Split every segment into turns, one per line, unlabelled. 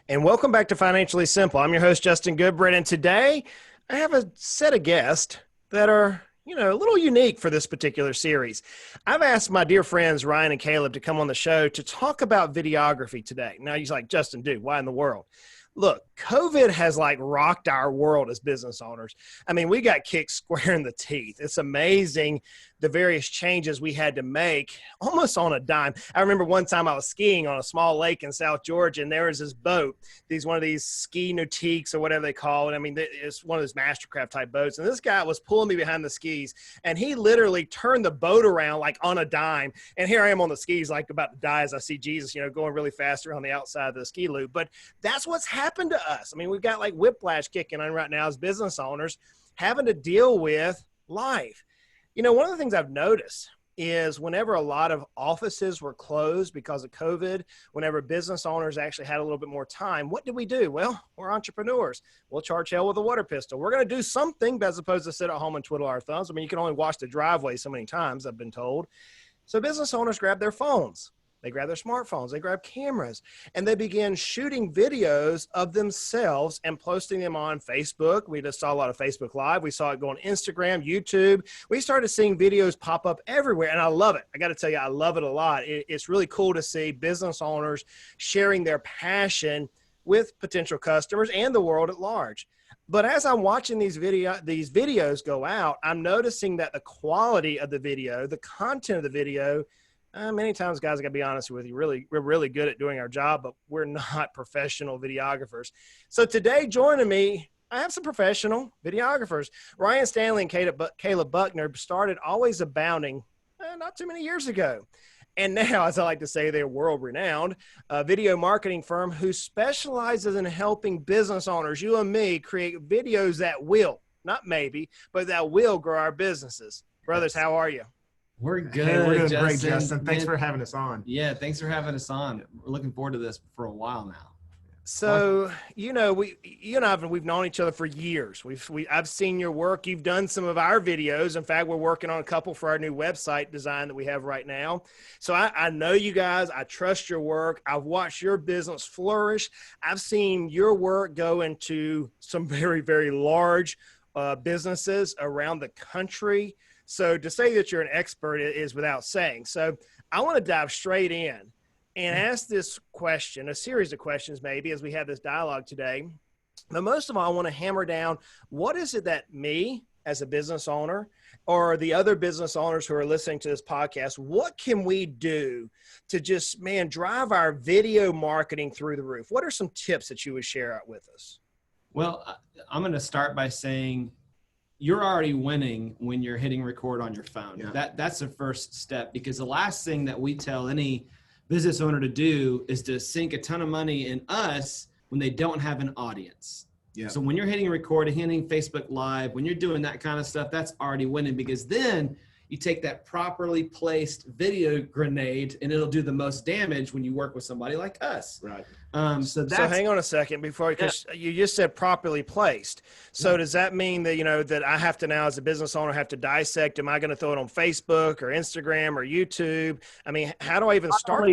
And welcome back to Financially Simple. I'm your host, Justin Goodbread, and today I have a set of guests that are, a little unique for this particular series. I've asked my dear friends, Ryan and Kaleb, to come on the show to talk about videography today. Now, he's like, Justin, dude, why in the world? Look, COVID has rocked our world as business owners. I mean, we got kicked square in the teeth. It's amazing the various changes we had to make almost on a dime. I remember one time I was skiing on a small lake in South Georgia, and there was this boat, one of these ski nautiques or whatever they call it. I mean, it's one of those Mastercraft type boats. And this guy was pulling me behind the skis, and he literally turned the boat around on a dime. And here I am on the skis, about to die as I see Jesus, going really fast around the outside of the ski loop. But that's what's happened to us. I mean, we've got whiplash kicking on right now as business owners, having to deal with life. One of the things I've noticed is whenever a lot of offices were closed because of COVID, whenever business owners actually had a little bit more time, what did we do? Well, we're entrepreneurs. We'll charge hell with a water pistol. We're going to do something as opposed to sit at home and twiddle our thumbs. I mean, you can only wash the driveway so many times, I've been told. So business owners grab their phones. They grab their smartphones, they grab cameras, and they begin shooting videos of themselves and posting them on Facebook. We just saw a lot of Facebook Live. We saw it go on Instagram, YouTube. We started seeing videos pop up everywhere, and I love it. I got to tell you, I love it a lot. It's really cool to see business owners sharing their passion with potential customers and the world at large. But as I'm watching these videos go out, I'm noticing that the quality of the video, the content of the video, many times, guys, I got to be honest with you, we're really good at doing our job, but we're not professional videographers. So today, joining me, I have some professional videographers. Ryan, Stanley, and Kaleb Buckner started Always Abounding not too many years ago. And now, as I like to say, they're world-renowned video marketing firm who specializes in helping business owners, you and me, create videos that will, not maybe, but that will grow our businesses. Brothers, how are you?
We're good.
Hey, we're doing
Justin.
great, Justin. Thanks for having us on.
Yeah, thanks for having us on. We're looking forward to this for a while now.
So, you and I, we've known each other for years. I've seen your work. You've done some of our videos. In fact, we're working on a couple for our new website design that we have right now. So I know you guys. I trust your work. I've watched your business flourish. I've seen your work go into some very, very large businesses around the country. So to say that you're an expert is without saying. So I want to dive straight in and ask this question, a series of questions maybe, as we have this dialogue today. But most of all, I want to hammer down, what is it that me as a business owner or the other business owners who are listening to this podcast, what can we do to just, drive our video marketing through the roof? What are some tips that you would share out with us?
Well, I'm going to start by saying, you're already winning when you're hitting record on your phone. Yeah. That's the first step, because the last thing that we tell any business owner to do is to sink a ton of money in us when they don't have an audience. Yeah. So when you're hitting record and hitting Facebook Live, when you're doing that kind of stuff, that's already winning, because then you take that properly placed video grenade and it'll do the most damage when you work with somebody like us.
Right.
So hang on a second because you just said properly placed. So does that mean that, that I have to now as a business owner have to dissect, am I going to throw it on Facebook or Instagram or YouTube? I mean, how do I even start?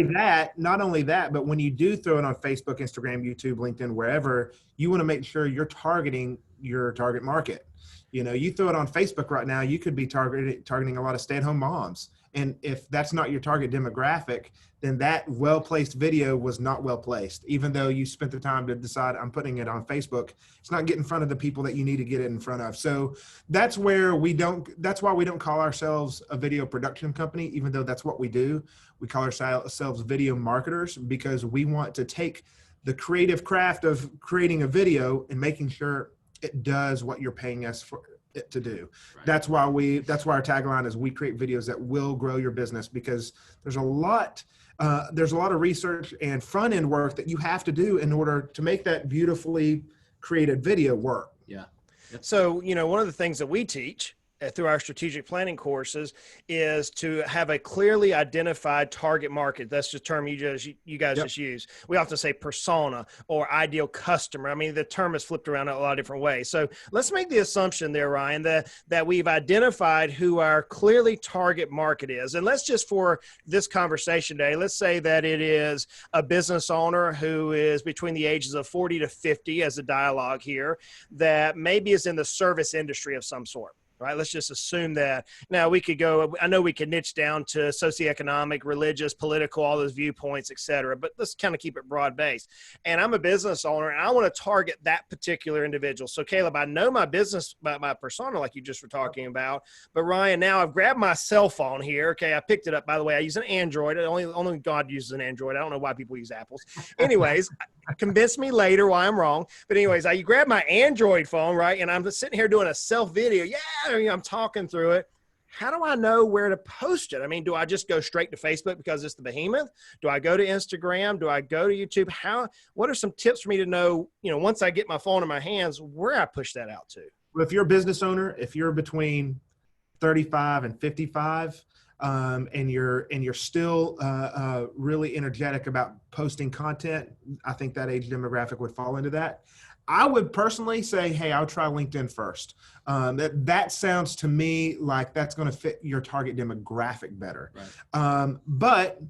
Not only that, but when you do throw it on Facebook, Instagram, YouTube, LinkedIn, wherever, you want to make sure you're targeting your target market. You throw it on Facebook right now, you could be targeting a lot of stay-at-home moms. And if that's not your target demographic, then that well-placed video was not well-placed. Even though you spent the time to decide, I'm putting it on Facebook, it's not getting in front of the people that you need to get it in front of. So that's why we don't call ourselves a video production company, even though that's what we do. We call ourselves video marketers, because we want to take the creative craft of creating a video and making sure it does what you're paying us for it to do. Right. That's why our tagline is, we create videos that will grow your business, because there's a lot of research and front end work that you have to do in order to make that beautifully created video work.
Yeah.
So, one of the things that we teach through our strategic planning courses is to have a clearly identified target market. That's the term you guys just use. We often say persona or ideal customer. I mean, the term is flipped around in a lot of different ways. So let's make the assumption there, Ryan, that we've identified who our clearly target market is. And let's just, for this conversation today, let's say that it is a business owner who is between the ages of 40 to 50 as a dialogue here, that maybe is in the service industry of some sort. Right. Let's just assume that. Now we could go, I know we could niche down to socioeconomic, religious, political, all those viewpoints, et cetera, but let's kind of keep it broad based. And I'm a business owner and I want to target that particular individual. So Kaleb, I know my business, my persona, like you just were talking about, but Ryan, now I've grabbed my cell phone here. Okay. I picked it up, by the way. I use an Android. Only God uses an Android. I don't know why people use Apples. Anyways, convince me later why I'm wrong. But anyways, I grab my Android phone, right? And I'm just sitting here doing a self video. Yeah. I'm talking through it. How do I know where to post it? I mean, do I just go straight to Facebook because it's the behemoth? Do I go to Instagram? Do I go to YouTube? What are some tips for me to know, once I get my phone in my hands, where I push that out to?
Well, if you're a business owner, if you're between 35 and 55, and you're still really energetic about posting content, I think that age demographic would fall into that. I would personally say, hey, I'll try LinkedIn first. That sounds to me like that's going to fit your target demographic better. Right. But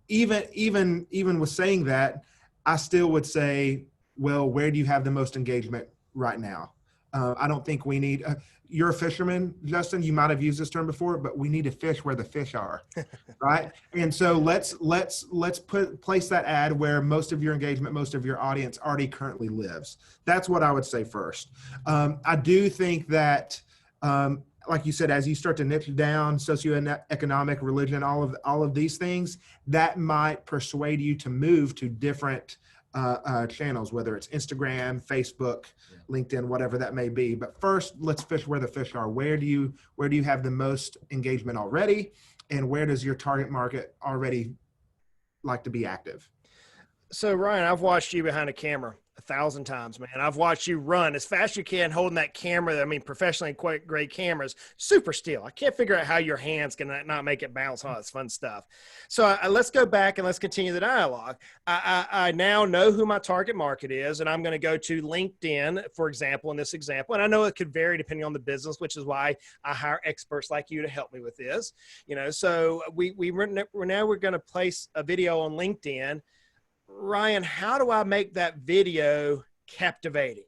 even with saying that, I still would say, well, where do you have the most engagement right now? I don't think we need. You're a fisherman, Justin. You might have used this term before, but we need to fish where the fish are, right? And so let's place that ad where most of your engagement, most of your audience already currently lives. That's what I would say first. I do think that, like you said, as you start to niche down socioeconomic, religion, all of these things, that might persuade you to move to different channels, whether it's Instagram, Facebook, LinkedIn, whatever that may be. But first, let's fish where the fish are. Where do you have the most engagement already? And where does your target market already like to be active?
So Ryan, I've watched you behind a camera 1,000 times, man. I've watched you run as fast as you can, holding that camera. I mean, professionally quite great cameras, super still. I can't figure out how your hands can not make it bounce. It's fun stuff. So let's go back and let's continue the dialogue. I now know who my target market is, and I'm going to go to LinkedIn, for example, in this example. And I know it could vary depending on the business, which is why I hire experts like you to help me with this. So we're going to place a video on LinkedIn. Ryan, how do I make that video captivating?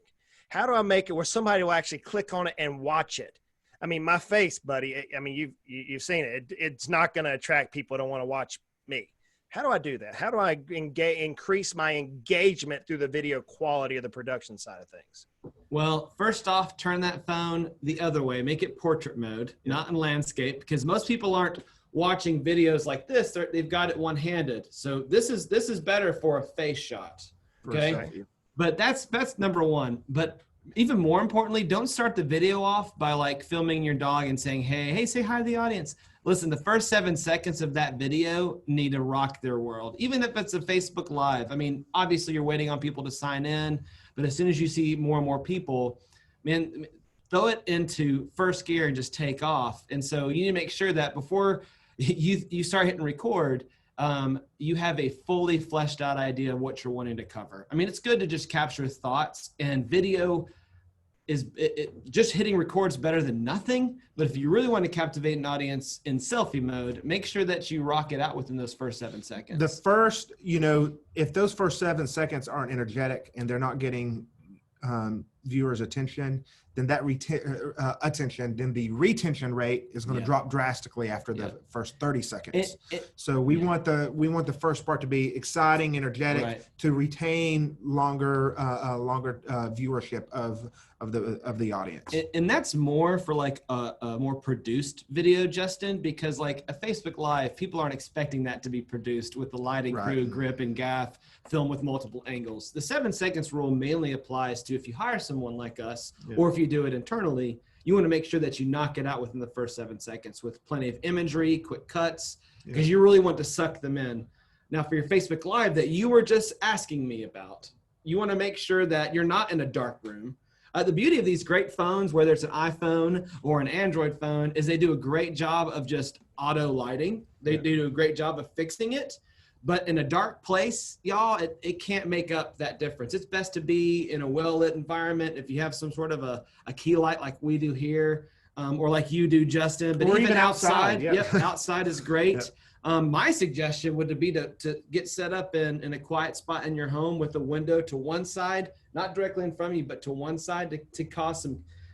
How do I make it where somebody will actually click on it and watch it? I mean, my face, buddy, I mean, you've seen it. It's not going to attract people who don't want to watch me. How do I do that? How do I increase my engagement through the video quality of the production side of things?
Well, first off, turn that phone the other way. Make it portrait mode, not in landscape, because most people aren't watching videos like this. They've got it one-handed. So this is better for a face shot. Okay. But that's number one. But even more importantly, don't start the video off by like filming your dog and saying, hey, say hi to the audience. Listen, the first 7 seconds of that video need to rock their world. Even if it's a Facebook Live. I mean, obviously you're waiting on people to sign in, but as soon as you see more and more people, man, throw it into first gear and just take off. And so you need to make sure that before you start hitting record, you have a fully fleshed out idea of what you're wanting to cover. I mean, it's good to just capture thoughts, and video is just hitting record's better than nothing. But if you really want to captivate an audience in selfie mode, make sure that you rock it out within those first 7 seconds.
The first, if those first 7 seconds aren't energetic and they're not getting viewers' attention, then that then the retention rate is going to drop drastically after the first 30 seconds. So we want the first part to be exciting, energetic, to retain longer viewership of the audience.
And that's more for like a more produced video, Justin, because like a Facebook Live, people aren't expecting that to be produced with the lighting crew, grip and gaff, film with multiple angles. The 7 seconds rule mainly applies to if you hire someone like us, or if you do it internally, you want to make sure that you knock it out within the first 7 seconds with plenty of imagery, quick cuts, because you really want to suck them in. Now for your Facebook Live that you were just asking me about, you want to make sure that you're not in a dark room. The beauty of these great phones, whether it's an iPhone or an Android phone, is they do a great job of just auto lighting. They do a great job of fixing it. But in a dark place, y'all, it can't make up that difference. It's best to be in a well-lit environment. If you have some sort of a key light like we do here, or like you do, Justin, but even outside. Yep, outside is great. My suggestion would be to get set up in a quiet spot in your home with a window to one side, not directly in front of you, but to one side to cause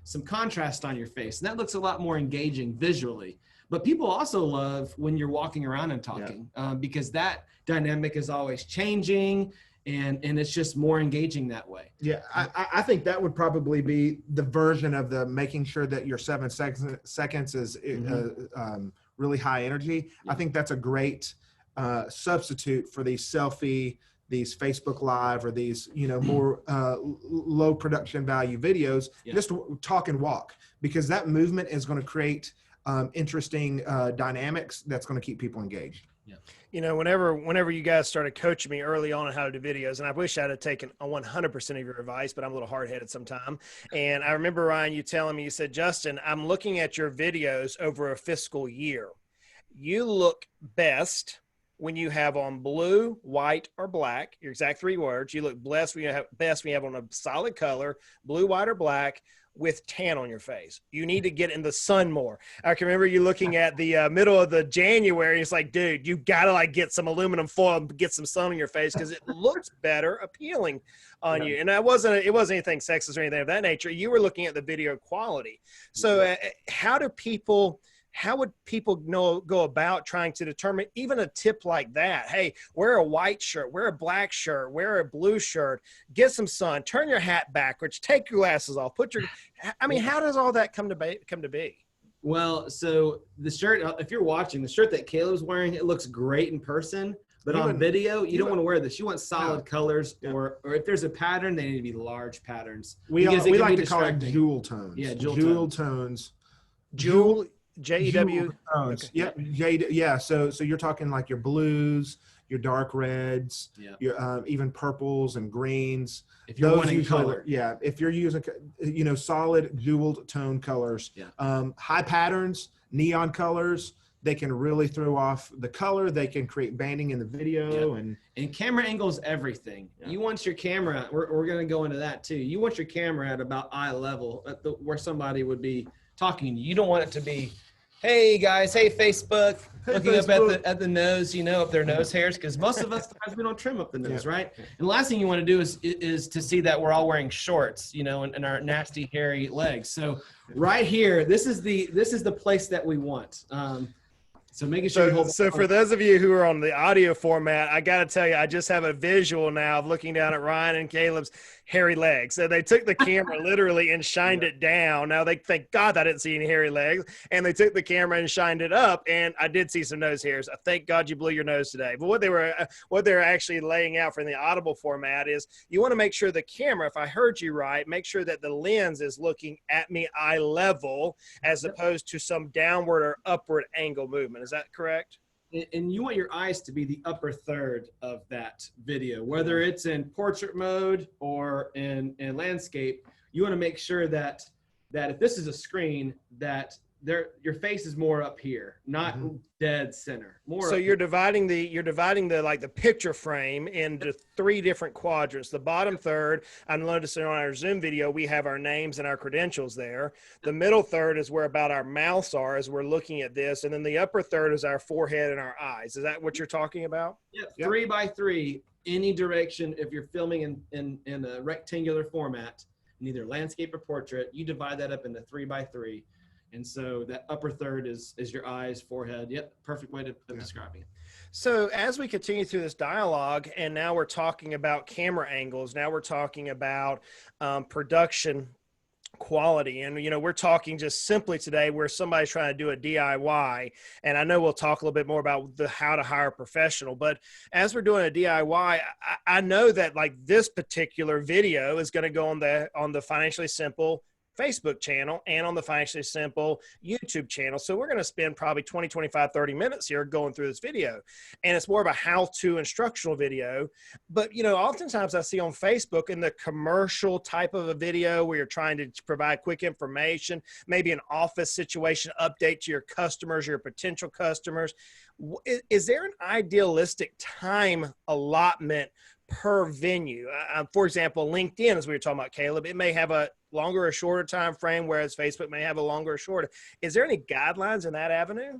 some contrast on your face. And that looks a lot more engaging visually. But people also love when you're walking around and talking, because that dynamic is always changing, and it's just more engaging that way.
Yeah, I think that would probably be the version of the making sure that your 7 seconds is really high energy. I think that's a great substitute for these selfie, these Facebook Live, or these, more low production value videos. Just talk and walk, because that movement is going to create interesting dynamics that's going to keep people engaged.
Whenever you guys started coaching me early on how to do videos, and I wish I'd have taken 100% of your advice, but I'm a little hard-headed sometime. And I remember, Ryan, you telling me, you said, Justin, I'm looking at your videos over a fiscal year. You look best when you have on blue, white, or black, your exact 3 words. You look best when you have on a solid color, blue, white, or black, with tan on your face. You need to get in the sun more. I can remember you looking at the middle of the January. It's like, dude, you gotta get some aluminum foil and get some sun on your face, because it looks better appealing on you. And it wasn't anything sexist or anything of that nature. You were looking at the video quality. So how would people go about trying to determine even a tip like that? Hey, wear a white shirt, wear a black shirt, wear a blue shirt, get some sun, turn your hat backwards, take your glasses off, how does all that come to be?
Well, so the shirt, if you're watching, the shirt that Kaleb's wearing, it looks great in person, but on video, you don't want to wear this. You want solid colors, or if there's a pattern, they need to be large patterns.
We like to call it jewel tones.
Yeah,
jewel tones.
Jewel. J-E-W.
Okay. Yeah. So you're talking like your blues, your dark reds, your even purples and greens.
If you're wanting color.
If you're using, solid jeweled tone colors, high patterns, neon colors, they can really throw off the color. They can create banding in the video. And
camera angle is everything. You want your camera, we're going to go into that too. You want your camera at about eye level, where somebody would be talking. You don't want it to be, hey guys, hey Facebook, looking up at the nose, up their nose hairs, because most of us guys, we don't trim up the nose, right? And the last thing you want to do is to see that we're all wearing shorts, and our nasty hairy legs. So right here, this is the place that we want. So making sure.
So for those of you who are on the audio format, I got to tell you, I just have a visual now of looking down at Ryan and Kaleb's hairy legs. So they took the camera literally and shined it down. Now they thank God I didn't see any hairy legs, and they took the camera and shined it up, and I did see some nose hairs. I thank God you blew your nose today. But what they're actually laying out for the audible format is you want to make sure the camera, if I heard you right, make sure that the lens is looking at me eye level as opposed to some downward or upward angle movement. Is that correct?
And you want your eyes to be the upper third of that video, whether it's in portrait mode or in landscape. You want to make sure that if this is a screen, that your face is more up here, not dead center.
So you're dividing the picture frame into 3 different quadrants. The bottom third, I'm noticing on our Zoom video, we have our names and our credentials there. The middle third is where about our mouths are as we're looking at this. And then the upper third is our forehead and our eyes. Is that what you're talking about?
Yep. 3 by 3, any direction. If you're filming in a rectangular format, in either landscape or portrait, you divide that up into 3 by 3. And so that upper third is your eyes, forehead. Yep, perfect way of describing it.
So as we continue through this dialogue, and now we're talking about camera angles, now we're talking about production quality. And, we're talking just simply today where somebody's trying to do a DIY. And I know we'll talk a little bit more about how to hire a professional. But as we're doing a DIY, I know that like this particular video is going to go on the financially simple Facebook channel and on the Financially Simple YouTube channel. So we're going to spend probably 20, 25, 30 minutes here going through this video. And it's more of a how-to instructional video. But, you know, oftentimes I see on Facebook in the commercial type of a video where you're trying to provide quick information, maybe an office situation update to your customers, your potential customers. Is there an idealistic time allotment per venue? For example, LinkedIn, as we were talking about, Kaleb, it may have a longer or shorter time frame, whereas Facebook may have a longer or shorter. Is there any guidelines in that avenue?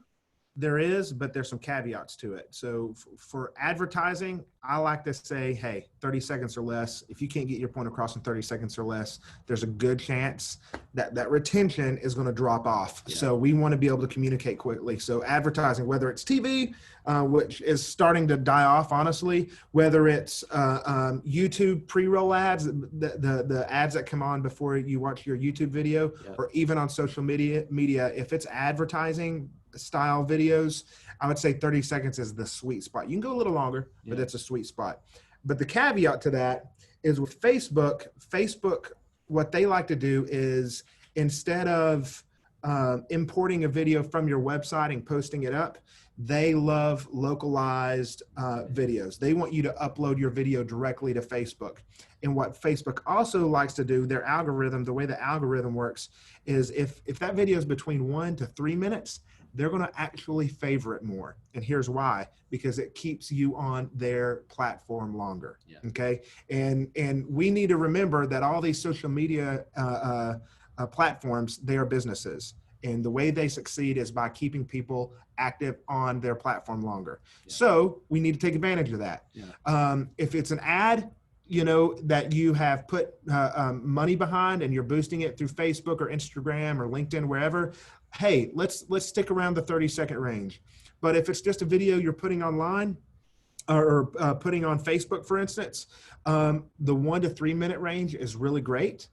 There is, but there's some caveats to it. So for advertising, I like to say, hey, 30 seconds or less. If you can't get your point across in 30 seconds or less, there's a good chance that that retention is going to drop off. Yeah. So we want to be able to communicate quickly. So advertising, whether it's TV, which is starting to die off, honestly, whether it's YouTube pre-roll ads, the ads that come on before you watch your YouTube video, yeah, or even on social media, if it's advertising style videos, I would say 30 seconds is the sweet spot. You can go a little longer, but it's a sweet spot. But the caveat to that is with Facebook, what they like to do is instead of importing a video from your website and posting it up, they love localized videos. They want you to upload your video directly to Facebook. And what Facebook also likes to do, their algorithm, the way the algorithm works is if that video is between 1 to 3 minutes, they're going to actually favor it more. And here's why: because it keeps you on their platform longer. Yeah. Okay. And we need to remember that all these social media platforms, they are businesses. And the way they succeed is by keeping people active on their platform longer. Yeah. So we need to take advantage of that. Yeah. If it's an ad, you know, that you have put money behind and you're boosting it through Facebook or Instagram or LinkedIn, wherever, hey, let's stick around the 30-second range. But if it's just a video you're putting online or putting on Facebook, for instance, the 1 to 3 minute range is really great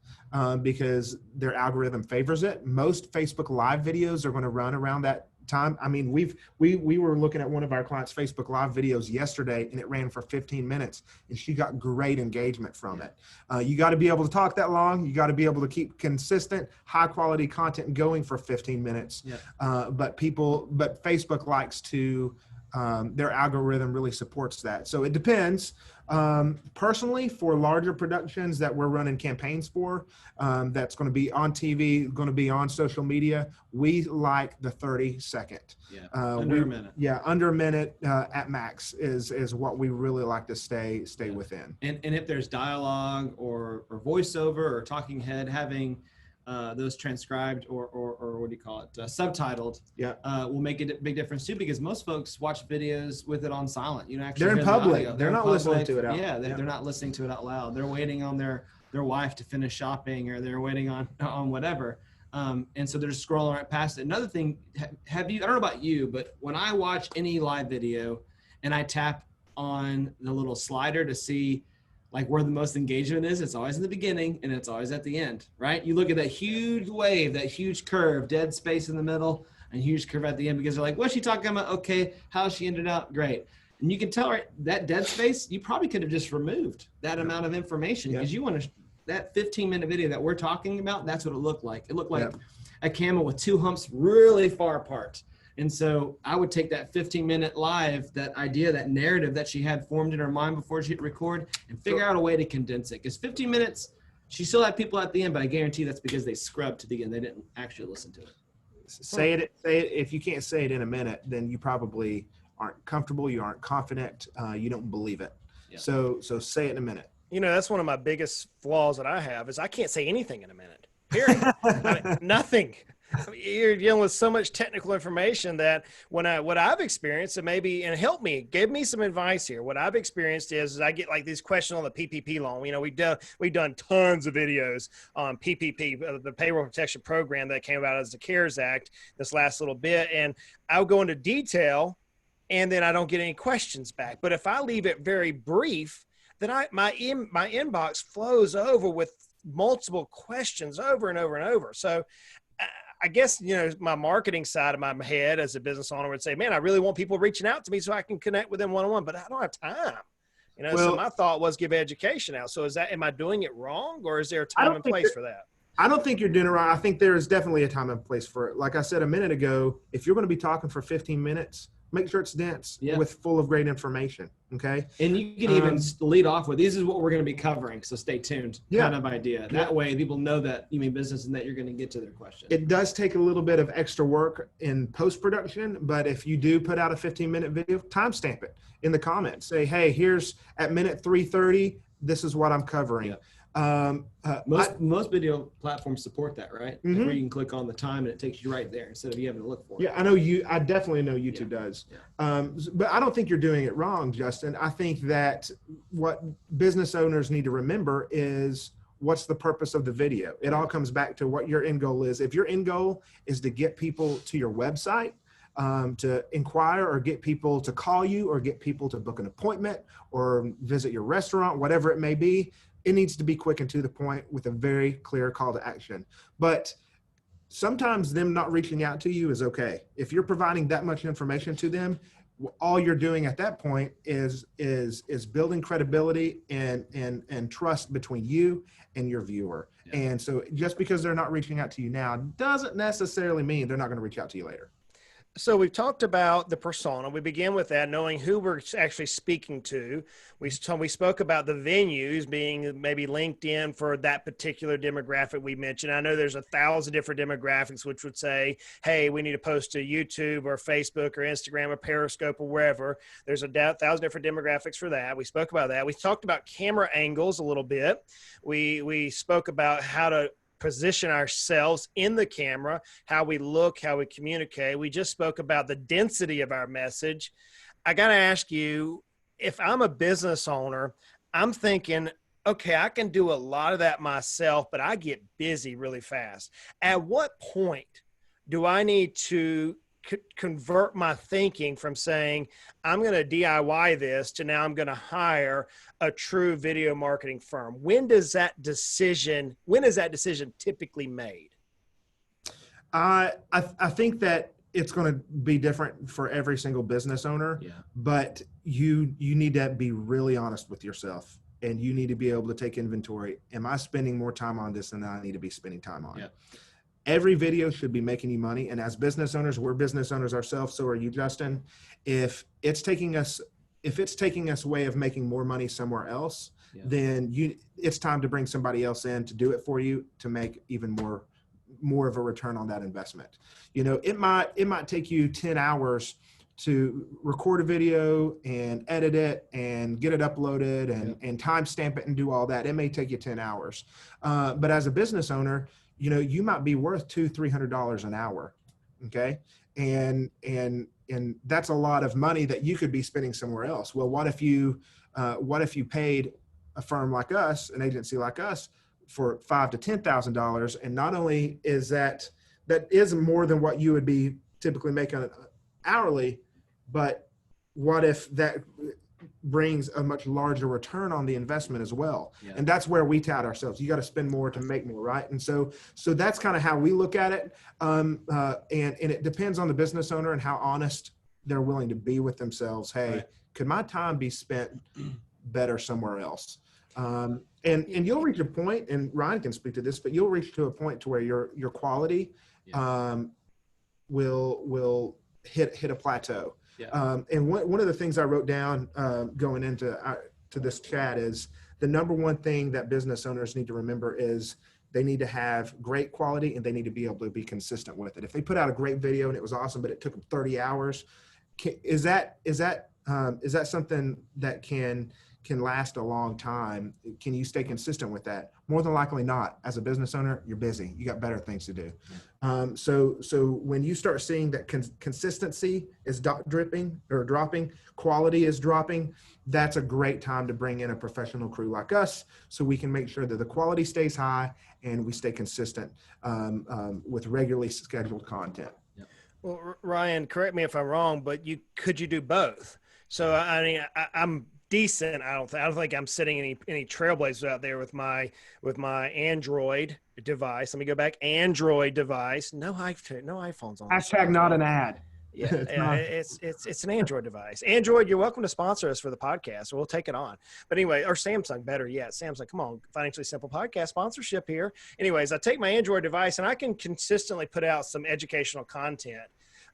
because their algorithm favors it. Most Facebook Live videos are going to run around that time. I mean, we were looking at one of our clients' Facebook Live videos yesterday, and it ran for 15 minutes, and she got great engagement from it. You got to be able to talk that long. You got to be able to keep consistent, high quality content going for 15 minutes. Yeah. But Facebook likes to, their algorithm really supports that. So it depends. Personally, for larger productions that we're running campaigns for, that's going to be on TV, going to be on social media, we like the 30-second. Yeah, under a minute. Yeah, under a minute at max is what we really like to stay within. And
if there's dialogue or voiceover or talking head, having those transcribed or what do you call it, subtitled, yeah, will make a big difference too, because most folks watch videos with it on silent. You know, actually
they're in public. They're not listening to it out.
Yeah, they're not listening to it out loud. They're waiting on their wife to finish shopping, or they're waiting on whatever. And so they're just scrolling right past it. Another thing, have you? I don't know about you, but when I watch any live video and I tap on the little slider to see like where the most engagement is, it's always in the beginning and it's always at the end, right? You look at that huge wave, that huge curve, dead space in the middle, and huge curve at the end, because they're like, what's she talking about? Okay, how she ended up? Great. And you can tell, right, that dead space, you probably could have just removed that amount of information, because you want to, that 15-minute video that we're talking about, that's what it looked like. It looked like a camel with two humps really far apart. And so I would take that 15-minute live, that idea, that narrative that she had formed in her mind before she hit record, and figure out a way to condense it. Because 15 minutes, she still had people at the end, but I guarantee that's because they scrubbed to the end. They didn't actually listen to it.
Say it. If you can't say it in a minute, then you probably aren't comfortable. You aren't confident. You don't believe it. Yeah. So say it in a minute.
You know, that's one of my biggest flaws that I have is I can't say anything in a minute. Period. I mean, nothing. I mean, you're dealing with so much technical information that what I've experienced, and give me some advice here. What I've experienced is I get like these questions on the PPP loan. You know, we've done tons of videos on PPP, the payroll protection program that came about as the CARES Act this last little bit. And I'll go into detail and then I don't get any questions back. But if I leave it very brief, then my inbox flows over with multiple questions over and over and over. So I guess, you know, my marketing side of my head as a business owner would say, man, I really want people reaching out to me so I can connect with them one-on-one, but I don't have time. You know, so my thought was give education out. So am I doing it wrong, or is there a time and place for that?
I don't think you're doing it right. I think there is definitely a time and place for it. Like I said a minute ago, if you're going to be talking for 15 minutes, make sure it's dense with full of great information. Okay.
And you can even lead off with, this is what we're going to be covering. So stay tuned kind of idea. That way people know that you mean business and that you're going to get to their question.
It does take a little bit of extra work in post-production, but if you do put out a 15-minute video, timestamp it in the comments. Say, hey, here's at minute 3:30, this is what I'm covering.
Most video platforms support that, right? Like where you can click on the time and it takes you right there instead of you having to look for it.
Yeah, I definitely know YouTube does. But I don't think you're doing it wrong, Justin. I think that what business owners need to remember is, what's the purpose of the video? It all comes back to what your end goal is. If your end goal is to get people to your website, to inquire or get people to call you or get people to book an appointment or visit your restaurant, whatever it may be, it needs to be quick and to the point with a very clear call to action. But sometimes them not reaching out to you is okay. If you're providing that much information to them, all you're doing at that point is building credibility and trust between you and your viewer. And so just because they're not reaching out to you now doesn't necessarily mean they're not going to reach out to you later.
So we've talked about the persona. We began with that, knowing who we're actually speaking to. We spoke about the venues being maybe LinkedIn for that particular demographic we mentioned. I know there's 1,000 different demographics, which would say, hey, we need to post to YouTube or Facebook or Instagram or Periscope or wherever. There's 1,000 different demographics for that. We spoke about that. We talked about camera angles a little bit. We spoke about how to position ourselves in the camera, how we look, how we communicate. We just spoke about the density of our message. I got to ask you, if I'm a business owner, I'm thinking, okay, I can do a lot of that myself, but I get busy really fast. At what point do I need to convert my thinking from saying, I'm going to DIY this, to now I'm going to hire a true video marketing firm? When is that decision typically made?
I think that it's going to be different for every single business owner, but you need to be really honest with yourself, and you need to be able to take inventory. Am I spending more time on this than I need to be spending time on? Every video should be making you money. And as business owners, we're business owners ourselves. So are you, Justin. If it's taking us way of making more money somewhere else, then it's time to bring somebody else in to do it for you, to make even more of a return on that investment. You know, it might take you 10 hours to record a video and edit it and get it uploaded and timestamp it and do all that. It may take you 10 hours. But as a business owner, you know, you might be worth $200-300 an hour. Okay. And that's a lot of money that you could be spending somewhere else. Well, what if you paid a firm like us, an agency like us, for $5,000 to $10,000? And not only is that is more than what you would be typically making hourly, but what if that brings a much larger return on the investment as well? And that's where we tout ourselves. You got to spend more to make more, right? And so that's kind of how we look at it. And it depends on the business owner and how honest they're willing to be with themselves. Hey, could my time be spent better somewhere else? And you'll reach a point, and Ryan can speak to this, but you'll reach to a point to where your quality will hit a plateau. And one of the things I wrote down going into to this chat is, the number one thing that business owners need to remember is they need to have great quality, and they need to be able to be consistent with it. If they put out a great video and it was awesome, but it took them 30 hours, is that something that can last a long time? Can you stay consistent with that? More than likely not. As a business owner, you're busy. You got better things to do. So when you start seeing that consistency is dropping, quality is dropping, that's a great time to bring in a professional crew like us, so we can make sure that the quality stays high and we stay consistent with regularly scheduled content.
Well, Ryan, correct me if I'm wrong, but could you do both? So I mean, I'm decent. I don't think I'm setting any trailblazers out there with my Android device. Let me go back. Android device. No iPhones on.
Hashtag not an ad.
Yeah,
It's
yeah,
not.
it's an Android device. Android, you're welcome to sponsor us for the podcast. We'll take it on. But anyway, or Samsung, better yet. Samsung, come on, Financially Simple Podcast sponsorship here. Anyways, I take my Android device and I can consistently put out some educational content.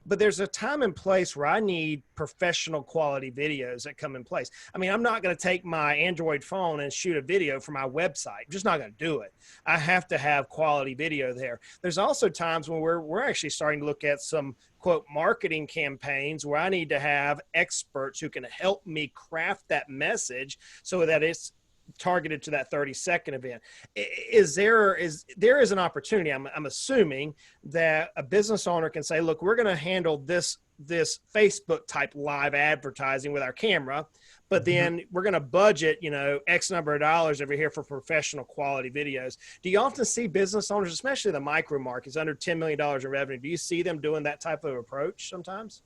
But there's a time and place where I need professional quality videos that come in place. I mean, I'm not going to take my Android phone and shoot a video for my website. I'm just not going to do it. I have to have quality video there. There's also times when we're actually starting to look at some quote marketing campaigns where I need to have experts who can help me craft that message so that it's targeted to that 30-second event. There is an opportunity. I'm assuming that a business owner can say, look, we're going to handle this Facebook type live advertising with our camera, but then we're going to budget, X number of dollars over here for professional quality videos. Do you often see business owners, especially the micro markets under $10 million in revenue, do you see them doing that type of approach sometimes?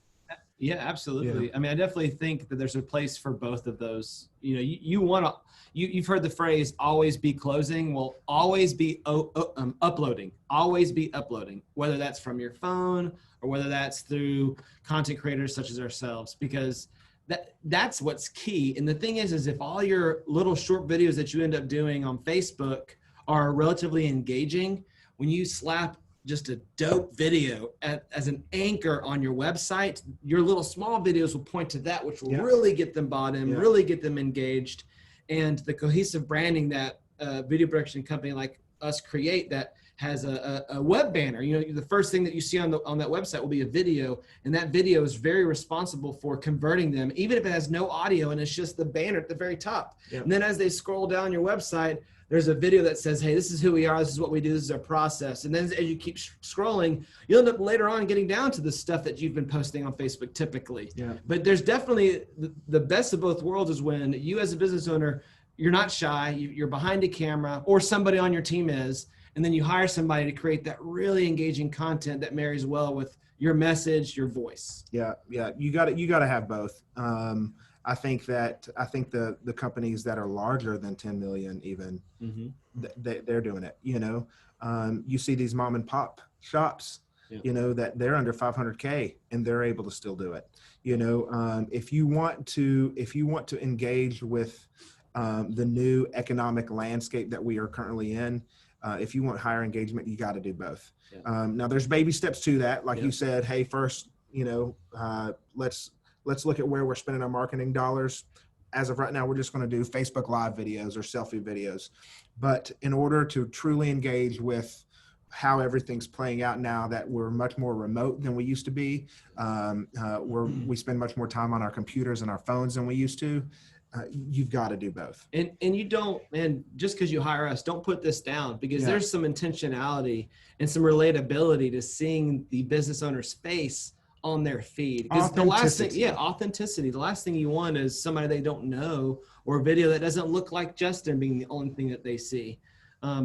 Yeah, absolutely.
Yeah.
I mean, I definitely think that there's a place for both of those. You've heard the phrase always be closing. Well, always be uploading, always be uploading, whether that's from your phone or whether that's through content creators such as ourselves, because that's what's key. And the thing is if all your little short videos that you end up doing on Facebook are relatively engaging, when you slap just a dope video as an anchor on your website, your little small videos will point to that, which will really get them bought in, really get them engaged. And the cohesive branding that a video production company like us create that has a web banner, the first thing that you see on that website will be a video, and that video is very responsible for converting them, even if it has no audio and it's just the banner at the very top. And then as they scroll down your website, there's a video that says, hey, this is who we are, this is what we do, this is our process. And then as you keep scrolling, you'll end up later on getting down to the stuff that you've been posting on Facebook typically. But there's definitely the best of both worlds is when you as a business owner, you're not shy, you're behind a camera, or somebody on your team is, and then you hire somebody to create that really engaging content that marries well with your message, your voice.
Yeah. You got to have both. I think the companies that are larger than 10 million, even they're doing it. You see these mom and pop shops, that they're under 500K and they're able to still do it. If you want to engage with the new economic landscape that we are currently in, if you want higher engagement, you got to do both. Now there's baby steps to that. Like you said, hey, first, let's look at where we're spending our marketing dollars. As of right now, we're just going to do Facebook Live videos or selfie videos. But in order to truly engage with how everything's playing out now that we're much more remote than we used to be, we spend much more time on our computers and our phones than we used to, you've got to do both.
And you don't, man, just because you hire us, don't put this down, because there's some intentionality and some relatability to seeing the business owner's face on their feed. Because the last thing, authenticity. The last thing you want is somebody they don't know or a video that doesn't look like Justin being the only thing that they see.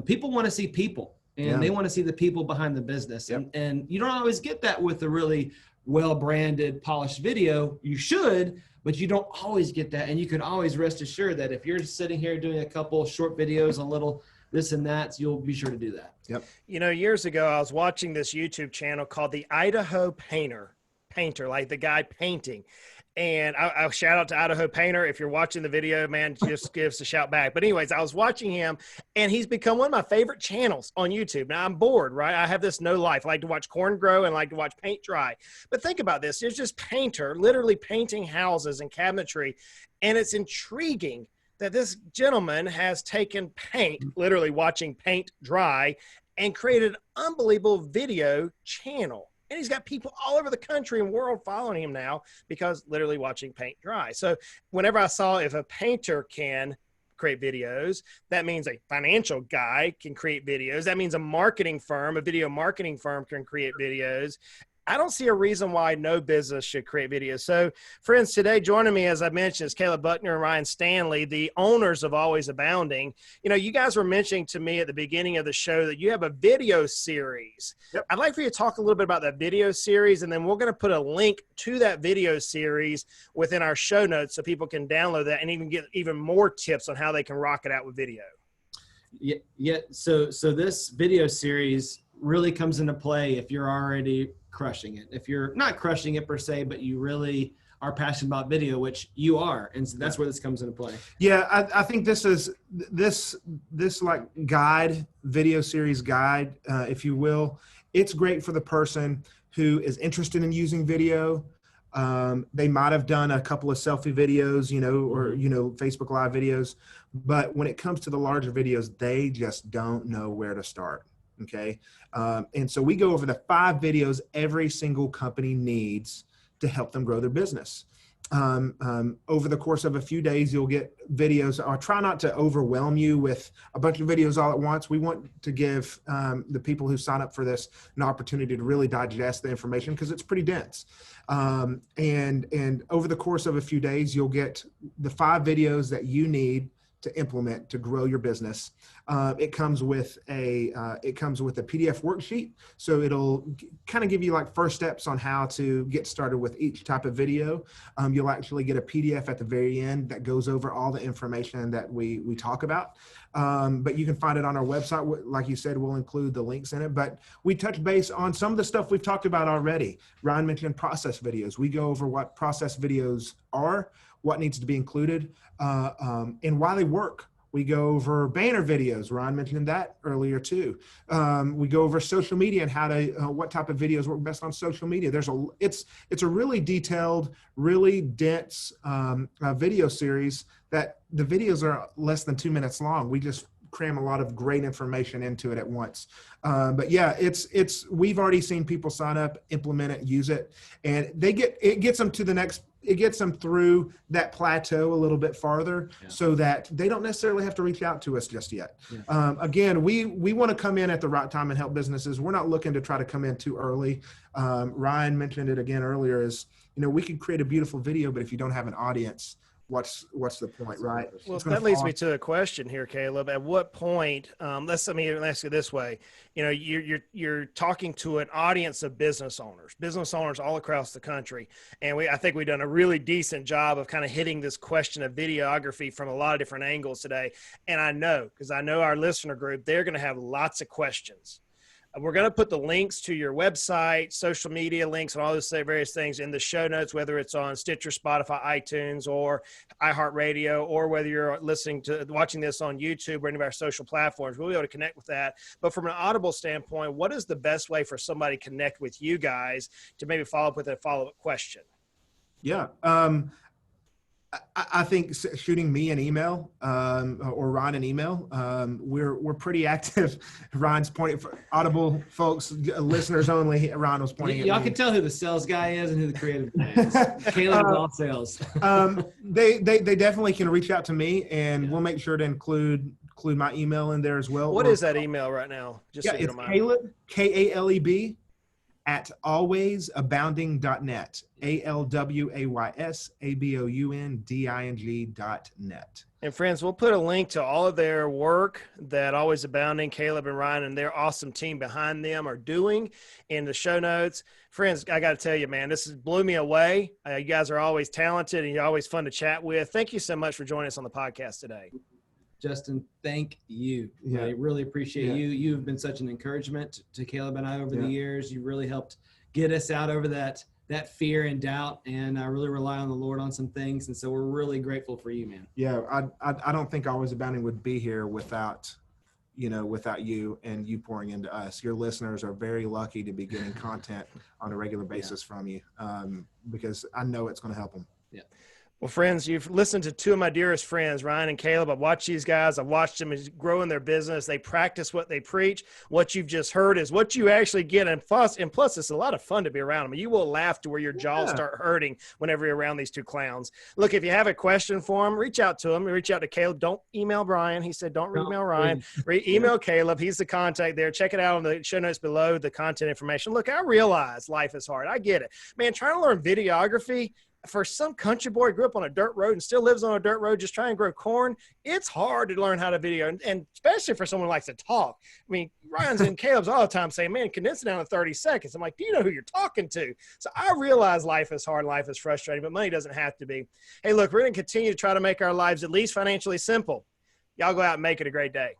People want to see people, and they want to see the people behind the business. And you don't always get that with a really well-branded, polished video. You should, but you don't always get that. And you can always rest assured that if you're sitting here doing a couple short videos on little this and that, you'll be sure to do that.
Years ago, I was watching this YouTube channel called the Idaho Painter, like the guy painting. And I'll shout out to Idaho Painter. If you're watching the video, man, just give us a shout back. But anyways, I was watching him, and he's become one of my favorite channels on YouTube. Now, I'm bored, right? I have this no life. I like to watch corn grow and like to watch paint dry. But think about this. There's this painter literally painting houses and cabinetry, and it's intriguing that this gentleman has taken paint, literally watching paint dry, and created an unbelievable video channel. And he's got people all over the country and world following him now because literally watching paint dry. So whenever I saw if a painter can create videos, that means a financial guy can create videos. That means a marketing firm, a video marketing firm can create videos. I don't see a reason why no business should create videos. So, friends, today joining me, as I mentioned, is Kaleb Buckner and Ryan Stanley, the owners of Always Abounding. You guys were mentioning to me at the beginning of the show that you have a video series. I'd like for you to talk a little bit about that video series, and then we're going to put a link to that video series within our show notes so people can download that and even get even more tips on how they can rock it out with video.
So this video series really comes into play if you're already crushing it. If you're not crushing it per se, but you really are passionate about video, which you are. And so that's where this comes into play.
Yeah. I think this is this like guide, video series guide, if you will. It's great for the person who is interested in using video. They might have done a couple of selfie videos, or, Facebook Live videos. But when it comes to the larger videos, they just don't know where to start. Okay. And so we go over the 5 videos every single company needs to help them grow their business. Over the course of a few days, you'll get videos. I'll try not to overwhelm you with a bunch of videos all at once. We want to give the people who sign up for this an opportunity to really digest the information because it's pretty dense. And over the course of a few days, you'll get the 5 videos that you need to implement to grow your business. It comes with a PDF worksheet, so it'll kind of give you like first steps on how to get started with each type of video. You'll actually get a PDF at the very end that goes over all the information that we talk about. But you can find it on our website. Like you said, we'll include the links in it. But we touch base on some of the stuff we've talked about already. Ryan mentioned process videos. We go over what process videos are, what needs to be included, and why they work. We go over banner videos. Ryan mentioned that earlier too. We go over social media and how to, what type of videos work best on social media. It's a really detailed, really dense video series that the videos are less than 2 minutes long. We just cram a lot of great information into it at once. But yeah, we've already seen people sign up, implement it, use it, and it gets them to the next. It gets them through that plateau a little bit farther, so that they don't necessarily have to reach out to us just yet. Yeah. Again, we want to come in at the right time and help businesses. We're not looking to try to come in too early. Ryan mentioned it again earlier, is, we can create a beautiful video, but if you don't have an audience, what's the point, right?
Well, that leads me to a question here, Kaleb. At what point, let me ask you this way, you're talking to an audience of business owners all across the country. And I think we've done a really decent job of kind of hitting this question of videography from a lot of different angles today. And I know, because I know our listener group, they're going to have lots of questions. We're going to put the links to your website, social media links, and all those various things in the show notes, whether it's on Stitcher, Spotify, iTunes, or iHeartRadio, or whether you're watching this on YouTube or any of our social platforms. We'll be able to connect with that. But from an Audible standpoint, what is the best way for somebody to connect with you guys to maybe follow up with a follow-up question?
Yeah. I think shooting me an email or Ryan an email. We're pretty active. Ryan's pointing for Audible folks, listeners only. Ryan was pointing.
Y'all can tell who the sales guy is and who the creative guy is. Kaleb is all sales.
They definitely can reach out to me, and we'll make sure to include my email in there as well.
What is that email right now?
Just so it's Kaleb, Kaleb, at alwaysabounding.net, alwaysabounding.net.
And friends, we'll put a link to all of their work that Always Abounding, Kaleb and Ryan and their awesome team behind them are doing in the show notes. Friends, I got to tell you, man, this blew me away. You guys are always talented and you're always fun to chat with. Thank you so much for joining us on the podcast today.
Justin, thank you. Yeah. I really appreciate you. You've been such an encouragement to Kaleb and I over the years. You really helped get us out over that fear and doubt, and I really rely on the Lord on some things. And so we're really grateful for you, man.
Yeah. I don't think Always Abounding would be here without you and you pouring into us. Your listeners are very lucky to be getting content on a regular basis from you, because I know it's going to help them.
Yeah. Well, friends, you've listened to two of my dearest friends, Ryan and Kaleb. I've watched these guys. I've watched them grow in their business. They practice what they preach. What you've just heard is what you actually get. And plus, it's a lot of fun to be around them. You will laugh to where your jaws start hurting whenever you're around these two clowns. Look, if you have a question for them, reach out to them. Reach out to Kaleb. Don't email Brian. He said, don't email Ryan. Email Kaleb. He's the contact there. Check it out on the show notes below, the content information. Look, I realize life is hard. I get it. Man, trying to learn videography, for some country boy who grew up on a dirt road and still lives on a dirt road just trying to grow corn, it's hard to learn how to video, and especially for someone who likes to talk. I mean, Ryan's and Kaleb's all the time saying, man, condense it down to 30 seconds. I'm like, do you know who you're talking to? So I realize life is hard, life is frustrating, but money doesn't have to be. Hey, look, we're going to continue to try to make our lives at least financially simple. Y'all go out and make it a great day.